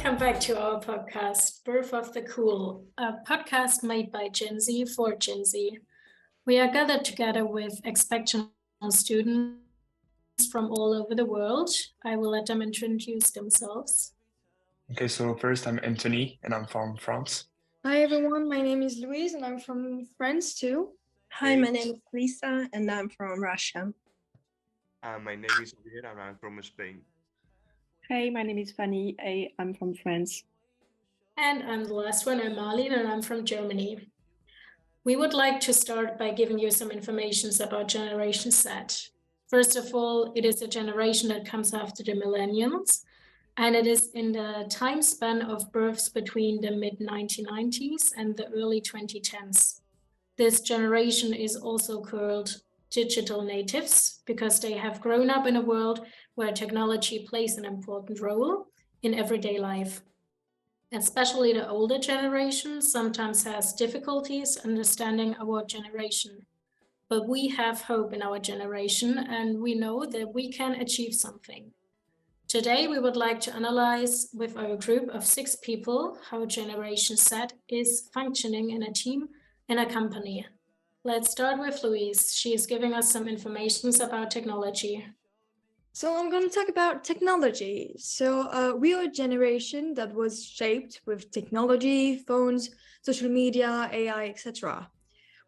Welcome back to our podcast, Birth of the Cool, a podcast made by Gen Z for Gen Z. We are gathered together with exceptional students from all over the world. I will let them introduce themselves. Okay, so first I'm Anthony and I'm from France. Hi everyone, my name is Louise and I'm from France too. Hi, my name is Lisa and I'm from Russia. My name is Javier and I'm from Spain. Hey, my name is Fanny. I'm from France. And I'm the last one, I'm Marlene, and I'm from Germany. We would like to start by giving you some information about Generation Z. First of all, it is a generation that comes after the millennials, and it is in the time span of births between the mid-1990s and the early 2010s. This generation is also called digital natives because they have grown up in a world where technology plays an important role in everyday life. Especially the older generation sometimes has difficulties understanding our generation. But we have hope in our generation and we know that we can achieve something. Today, we would like to analyze with our group of 6 people how Generation Z is functioning in a team, in a company. Let's start with Louise. She is giving us some information about technology. So I'm going to talk about technology. So we are a generation that was shaped with technology, phones, social media, AI, etc.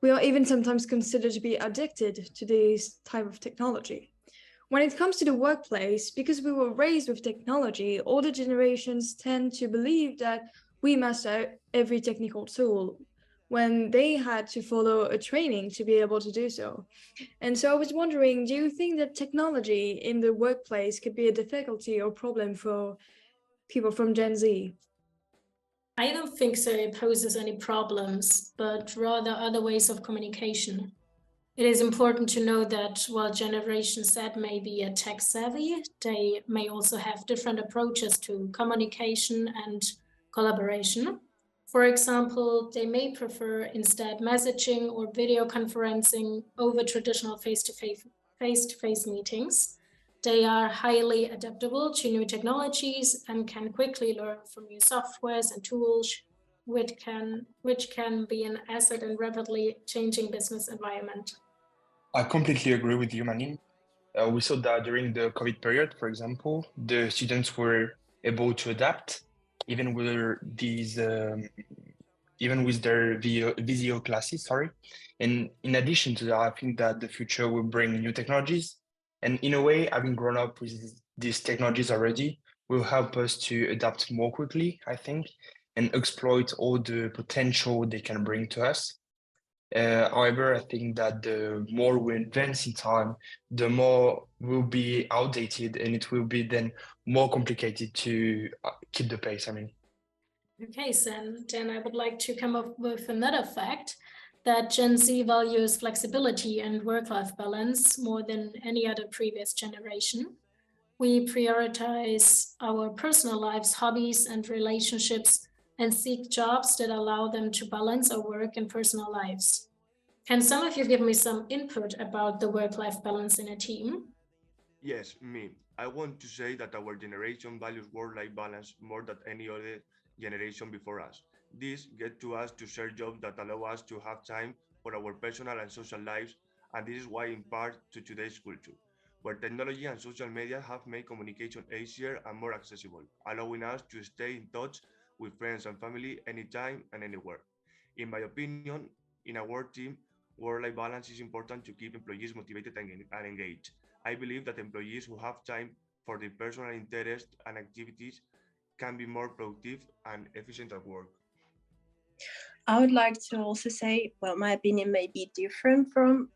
We are even sometimes considered to be addicted to this type of technology. When it comes to the workplace, because we were raised with technology, older generations tend to believe that we master every technical tool when they had to follow a training to be able to do so. And so I was wondering, do you think that technology in the workplace could be a difficulty or problem for people from Gen Z? I don't think so it poses any problems, but rather other ways of communication. It is important to know that while Generation Z may be a tech savvy, they may also have different approaches to communication and collaboration. For example, they may prefer instead messaging or video conferencing over traditional face-to-face meetings. They are highly adaptable to new technologies and can quickly learn from new softwares and tools, which can be an asset in rapidly changing business environment. I completely agree with you, Manin. We saw that during the COVID period, for example, the students were able to adapt even with their video classes, sorry. And in addition to that, I think that the future will bring new technologies. And in a way, having grown up with these technologies already will help us to adapt more quickly, I think, and exploit all the potential they can bring to us. However, I think that the more we advance in time, the more we'll be outdated and it will be then more complicated to keep the pace, I mean. Okay, so then I would like to come up with another fact that Gen Z values flexibility and work-life balance more than any other previous generation. We prioritize our personal lives, hobbies, and relationships and seek jobs that allow them to balance our work and personal lives. Can some of you give me some input about the work-life balance in a team? Yes, me. I want to say that our generation values work-life balance more than any other generation before us. This gets to us to share jobs that allow us to have time for our personal and social lives, and this is why in part to today's culture, where technology and social media have made communication easier and more accessible, allowing us to stay in touch with friends and family anytime and anywhere. In my opinion, in our team, work-life balance is important to keep employees motivated and engaged. I believe that employees who have time for their personal interests and activities can be more productive and efficient at work. I would like to also say, well, my opinion may be different from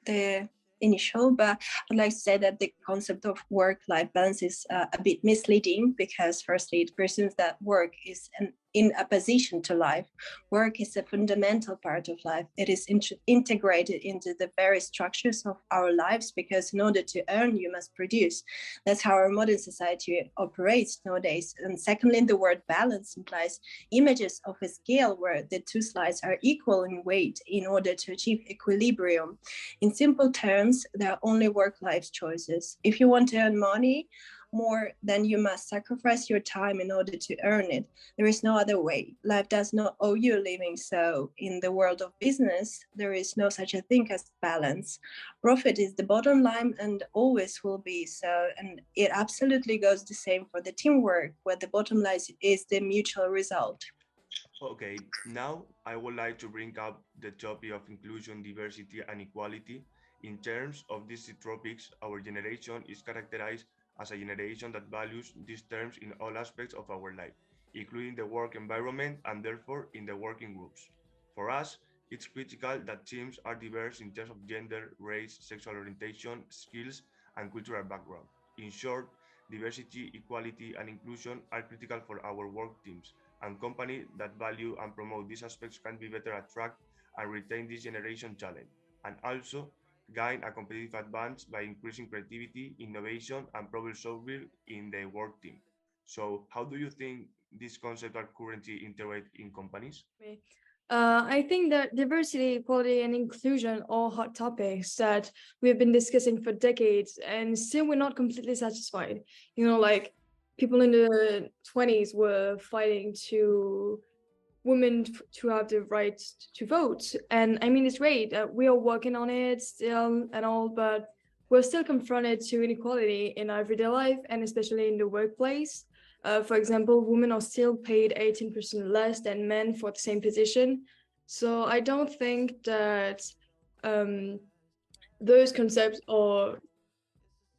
the initial, but I'd like to say that the concept of work-life balance is a bit misleading because firstly, it presumes that work is in opposition to life. Work is a fundamental part of life. It is integrated into the very structures of our lives because in order to earn, you must produce. That's how our modern society operates nowadays. And secondly, the word balance implies images of a scale where the two sides are equal in weight in order to achieve equilibrium. In simple terms, there are only work-life choices. If you want to earn money, more, then you must sacrifice your time in order to earn it. There is no other way. Life does not owe you a living. So in the world of business, there is no such a thing as balance. Profit is the bottom line and always will be so. And it absolutely goes the same for the teamwork, where the bottom line is the mutual result. Okay, now I would like to bring up the topic of inclusion, diversity, and equality. In terms of these topics, our generation is characterized as a generation that values these terms in all aspects of our life, including the work environment and therefore in the working groups. For us, it's critical that teams are diverse in terms of gender, race, sexual orientation, skills, and cultural background. In short, diversity, equality, and inclusion are critical for our work teams, and companies that value and promote these aspects can be better attract and retain this generation talent, and also gain a competitive advantage by increasing creativity, innovation, and problem solving in the work team. So, how do you think these concepts are currently integrated in companies? I think that diversity, equality, and inclusion are hot topics that we've been discussing for decades, and still we're not completely satisfied. You know, like people in the 20s were fighting to women to have the right to vote. And I mean, it's great. We are working on it still and all, but we're still confronted to inequality in our everyday life and especially in the workplace. For example, women are still paid 18% less than men for the same position. So I don't think that those concepts are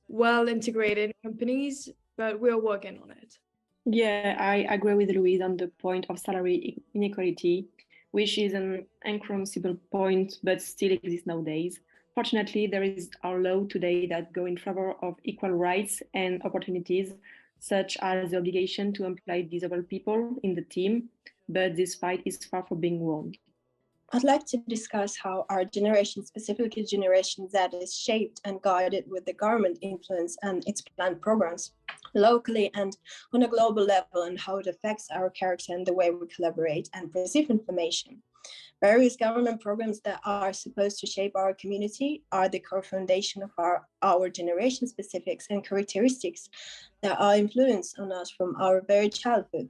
well integrated in companies, but we're working on it. Yeah, I agree with Louise on the point of salary inequality, which is an inconceivable point but still exists nowadays. Fortunately, there is our law today that go in favor of equal rights and opportunities, such as the obligation to employ disabled people in the team, but this fight is far from being won. I'd like to discuss how our generation, specifically Generation Z, is shaped and guided with the government influence and its planned programs locally and on a global level, and how it affects our character and the way we collaborate and perceive information. Various government programs that are supposed to shape our community are the core foundation of our generation specifics and characteristics that are influenced on us from our very childhood.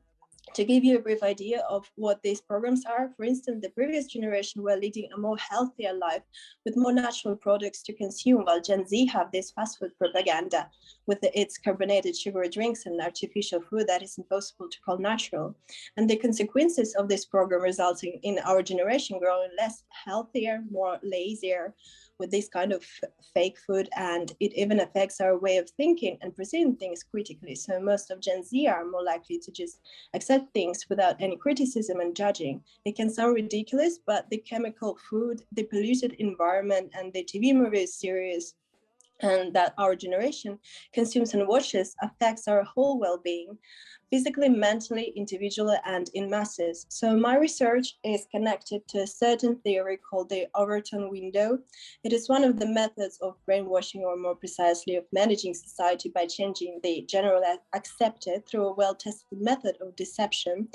To give you a brief idea of what these programs are, for instance, the previous generation were leading a more healthier life with more natural products to consume, while Gen Z have this fast food propaganda with its carbonated sugary drinks and artificial food that is impossible to call natural. And the consequences of this program resulting in our generation growing less healthier, more lazier, with this kind of fake food, and it even affects our way of thinking and perceiving things critically. So most of Gen Z are more likely to just accept things without any criticism and judging. It can sound ridiculous, but the chemical food, the polluted environment, and the TV movies series and that our generation consumes and watches affects our whole well-being, physically, mentally, individually, and in masses. So my research is connected to a certain theory called the Overton window. It is one of the methods of brainwashing, or more precisely of managing society by changing the general accepted through a well-tested method of deception.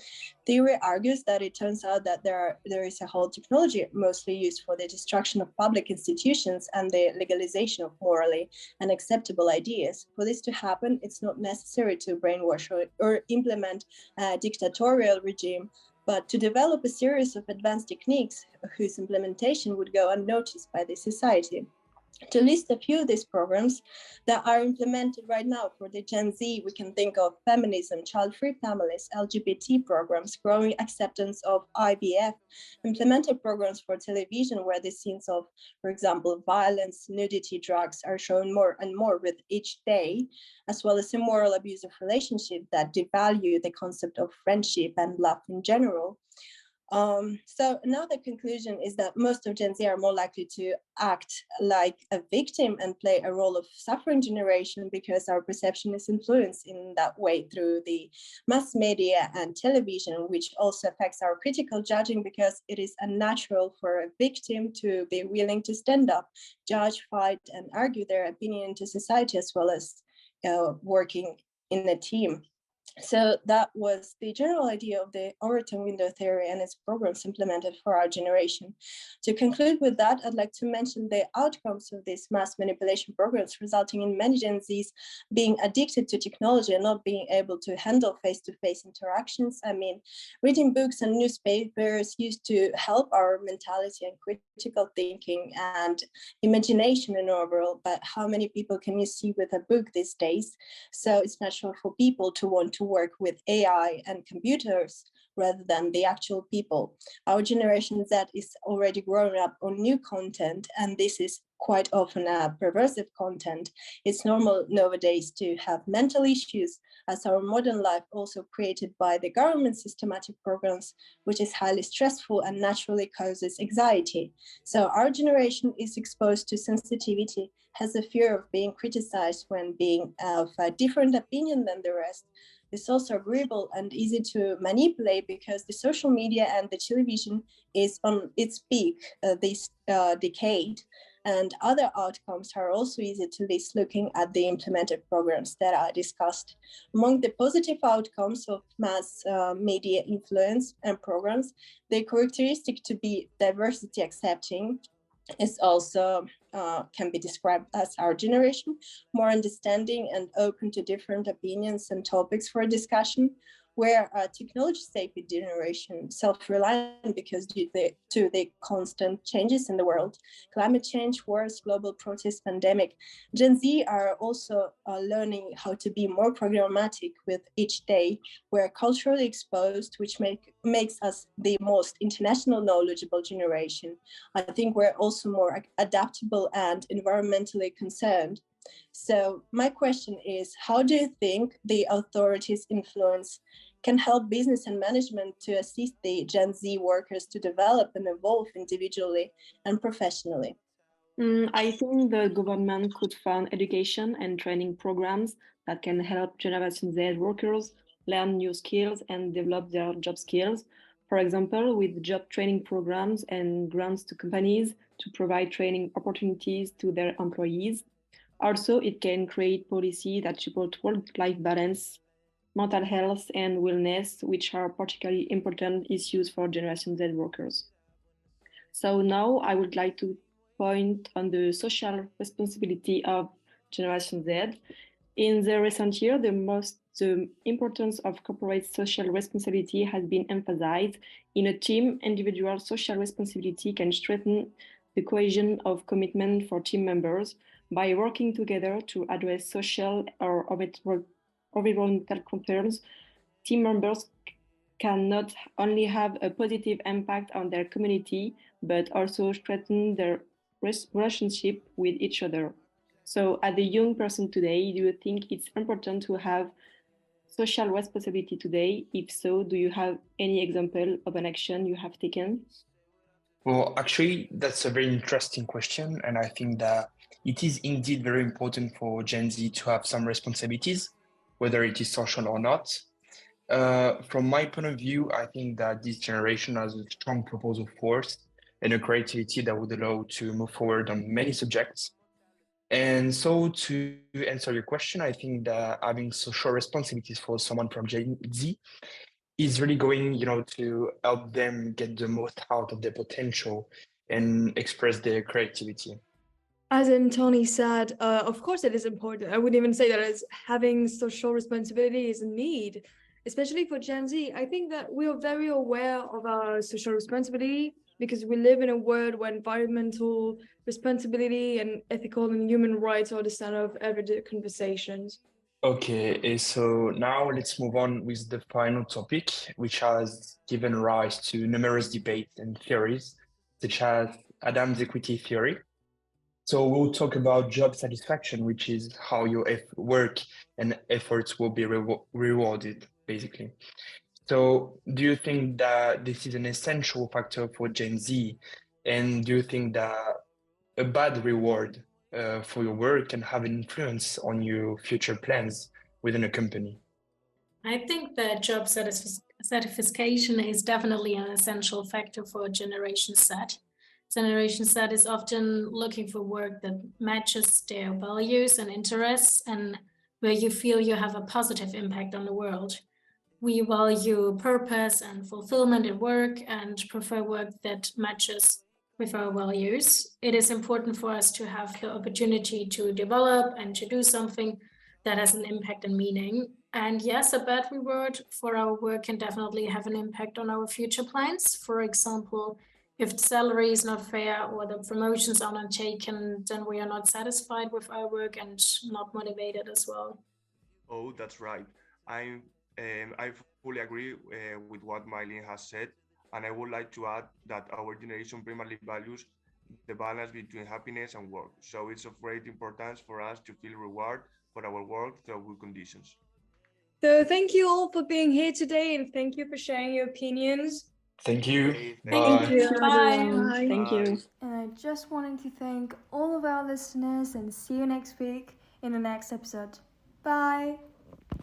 Theory argues that it turns out that there is a whole technology mostly used for the destruction of public institutions and the legalization of morally unacceptable ideas. For this to happen, it's not necessary to brainwash or implement a dictatorial regime, but to develop a series of advanced techniques whose implementation would go unnoticed by the society. To list a few of these programs that are implemented right now for the Gen Z, we can think of feminism, child-free families, LGBT programs, growing acceptance of IVF, implemented programs for television where the scenes of, for example, violence, nudity, drugs are shown more and more with each day, as well as immoral abusive relationships that devalue the concept of friendship and love in general. So another conclusion is that most of Gen Z are more likely to act like a victim and play a role of suffering generation, because our perception is influenced in that way through the mass media and television, which also affects our critical judging, because it is unnatural for a victim to be willing to stand up, judge, fight, and argue their opinion to society, as well as working in a team. So that was the general idea of the Overton window theory and its programs implemented for our generation. To conclude with that, I'd like to mention the outcomes of these mass manipulation programs, resulting in many Gen Zs being addicted to technology and not being able to handle face-to-face interactions. I mean, reading books and newspapers used to help our mentality and critical thinking and imagination in overall, but how many people can you see with a book these days? So it's natural for people to want to work with AI and computers rather than the actual people. Our generation Z is already growing up on new content, and this is quite often a perversive content. It's normal nowadays to have mental issues, as our modern life also created by the government systematic programs, which is highly stressful and naturally causes anxiety. So our generation is exposed to sensitivity, has a fear of being criticized when being of a different opinion than the rest. It's also agreeable and easy to manipulate because the social media and the television is on its peak this decade. And other outcomes are also easy to list looking at the implemented programs that are discussed. Among the positive outcomes of mass media influence and programs, the characteristic to be diversity accepting is also can be described as our generation, more understanding and open to different opinions and topics for discussion, where technology savvy generation, self-reliant because due to the constant changes in the world, climate change, wars, global protests, pandemic. Gen Z are also learning how to be more programmatic with each day. We're culturally exposed, which makes us the most international knowledgeable generation. I think we're also more adaptable and environmentally concerned. So my question is, how do you think the authorities' influence can help business and management to assist the Gen Z workers to develop and evolve individually and professionally? I think the government could fund education and training programs that can help Generation Z workers learn new skills and develop their job skills. For example, with job training programs and grants to companies to provide training opportunities to their employees. Also, it can create policy that support work-life balance, mental health, and wellness, which are particularly important issues for Generation Z workers. So now I would like to point on the social responsibility of Generation Z. In the recent year, the importance of corporate social responsibility has been emphasized. In a team, individual social responsibility can strengthen the cohesion of commitment for team members by working together to address social or environmental concerns. Team members can not only have a positive impact on their community, but also strengthen their relationship with each other. So as a young person today, do you think it's important to have social responsibility today? If so, do you have any example of an action you have taken? Well, actually, that's a very interesting question. And I think that it is indeed very important for Gen Z to have some responsibilities, whether it is social or not. From my point of view, I think that this generation has a strong proposal force and a creativity that would allow to move forward on many subjects. And so to answer your question, I think that having social responsibilities for someone from Gen Z is really going, to help them get the most out of their potential and express their creativity. As Tony said, of course it is important. I would even say that as having social responsibility is a need, especially for Gen Z. I think that we are very aware of our social responsibility because we live in a world where environmental responsibility and ethical and human rights are the center of everyday conversations. Okay, so now let's move on with the final topic, which has given rise to numerous debates and theories, such as Adam's equity theory. So we'll talk about job satisfaction, which is how your work and efforts will be rewarded, basically. So do you think that this is an essential factor for Gen Z? And do you think that a bad reward for your work can have an influence on your future plans within a company? I think that job satisfaction is definitely an essential factor for Generation Z. Generation Z is often looking for work that matches their values and interests and where you feel you have a positive impact on the world. We value purpose and fulfillment in work and prefer work that matches with our values. It is important for us to have the opportunity to develop and to do something that has an impact and meaning. And yes, a bad reward for our work can definitely have an impact on our future plans. For example, if the salary is not fair or the promotions are not taken, then we are not satisfied with our work and not motivated as well. Oh, that's right. I fully agree with what Mylene has said, and I would like to add that our generation primarily values the balance between happiness and work. So it's of great importance for us to feel reward for our work through good conditions. So thank you all for being here today, and thank you for sharing your opinions. Thank you. Okay, Bye. you. Bye. everyone. Thank you. Bye. And I just wanted to thank all of our listeners and see you next week in the next episode. Bye.